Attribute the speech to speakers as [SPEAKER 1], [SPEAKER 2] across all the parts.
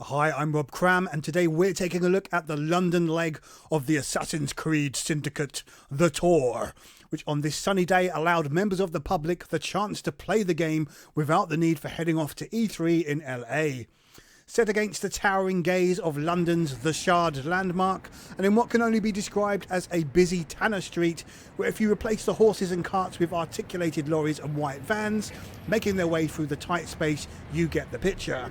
[SPEAKER 1] Hi, I'm Rob Cram, and today we're taking a look at the London leg of the Assassin's Creed Syndicate, The Tour, which on this sunny day allowed members of the public the chance to play the game without the need for heading off to E3 in LA. Set against the towering gaze of London's The Shard landmark, and in what can only be described as a busy Tanner Street, where if you replace the horses and carts with articulated lorries and white vans, making their way through the tight space, you get the picture.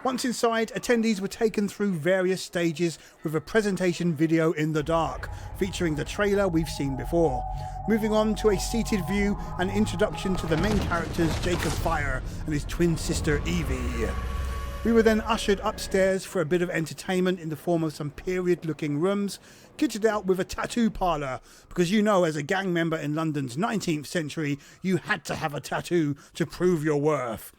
[SPEAKER 1] Once inside, attendees were taken through various stages with a presentation video in the dark, featuring the trailer we've seen before. Moving on to a seated view and introduction to the main characters Jacob Fire and his twin sister Evie. We were then ushered upstairs for a bit of entertainment in the form of some period looking rooms, kitted out with a tattoo parlour, because you know, as a gang member in London's 19th century, you had to have a tattoo to prove your worth.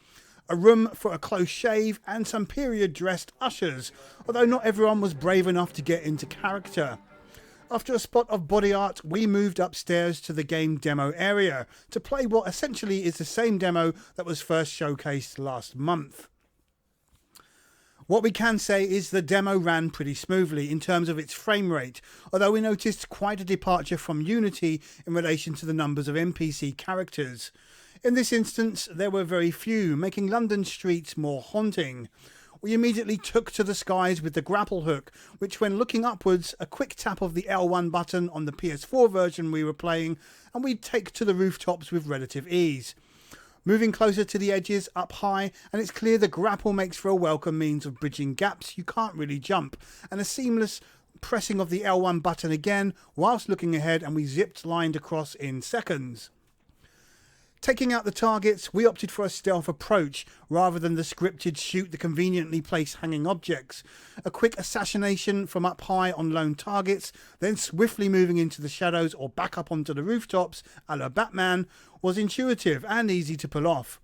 [SPEAKER 1] A room for a close shave and some period dressed ushers, although not everyone was brave enough to get into character. After a spot of body art, we moved upstairs to the game demo area to play what essentially is the same demo that was first showcased last month. What we can say is the demo ran pretty smoothly in terms of its frame rate, although we noticed quite a departure from Unity in relation to the numbers of NPC characters. In this instance, there were very few, making London streets more haunting. We immediately took to the skies with the grapple hook, which when looking upwards, a quick tap of the L1 button on the PS4 version we were playing, and we'd take to the rooftops with relative ease. Moving closer to the edges, up high, and it's clear the grapple makes for a welcome means of bridging gaps you can't really jump, and a seamless pressing of the L1 button again whilst looking ahead, and we zipped lined across in seconds. Taking out the targets, we opted for a stealth approach rather than the scripted shoot the conveniently placed hanging objects. A quick assassination from up high on lone targets, then swiftly moving into the shadows or back up onto the rooftops, a la Batman, was intuitive and easy to pull off.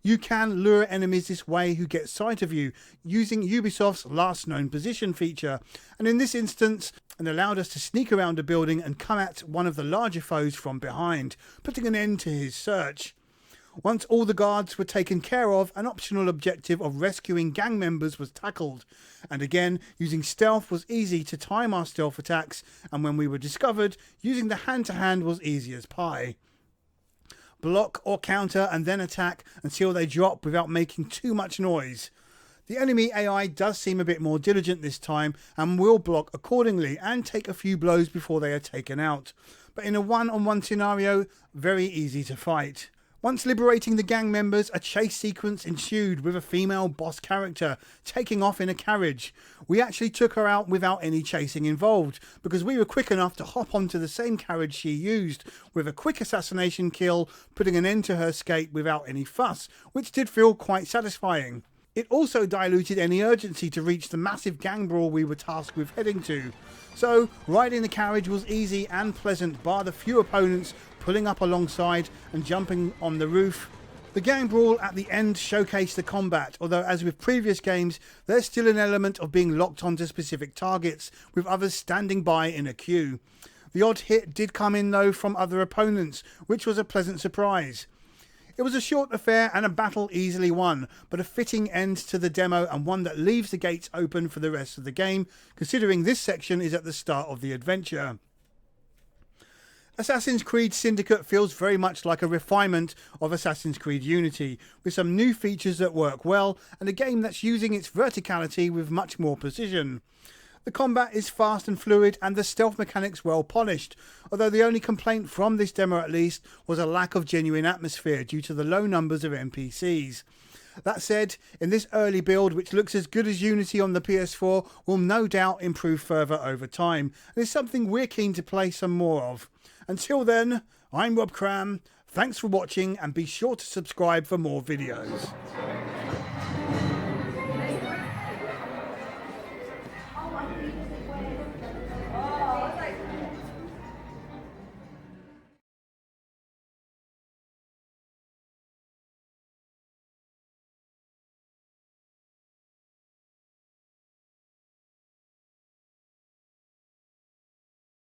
[SPEAKER 1] You can lure enemies this way who get sight of you using Ubisoft's last known position feature, and in this instance, it allowed us to sneak around a building and come at one of the larger foes from behind, putting an end to his search. Once all the guards were taken care of, an optional objective of rescuing gang members was tackled, and again, using stealth was easy to time our stealth attacks, and when we were discovered, using the hand-to-hand was easy as pie. Block or counter and then attack until they drop without making too much noise. The enemy AI does seem a bit more diligent this time and will block accordingly and take a few blows before they are taken out. But in a one-on-one scenario, very easy to fight. Once liberating the gang members, a chase sequence ensued with a female boss character taking off in a carriage. We actually took her out without any chasing involved because we were quick enough to hop onto the same carriage she used with a quick assassination kill, putting an end to her escape without any fuss, which did feel quite satisfying. It also diluted any urgency to reach the massive gang brawl we were tasked with heading to. So, riding the carriage was easy and pleasant bar the few opponents pulling up alongside and jumping on the roof. The gang brawl at the end showcased the combat, although as with previous games, there's still an element of being locked onto specific targets, with others standing by in a queue. The odd hit did come in though from other opponents, which was a pleasant surprise. It was a short affair and a battle easily won, but a fitting end to the demo and one that leaves the gates open for the rest of the game, considering this section is at the start of the adventure. Assassin's Creed Syndicate feels very much like a refinement of Assassin's Creed Unity, with some new features that work well and a game that's using its verticality with much more precision. The combat is fast and fluid and the stealth mechanics well polished, although the only complaint from this demo at least was a lack of genuine atmosphere due to the low numbers of NPCs. That said, in this early build, which looks as good as Unity on the PS4, will no doubt improve further over time, and is something we're keen to play some more of. Until then, I'm Rob Cram, thanks for watching and be sure to subscribe for more videos.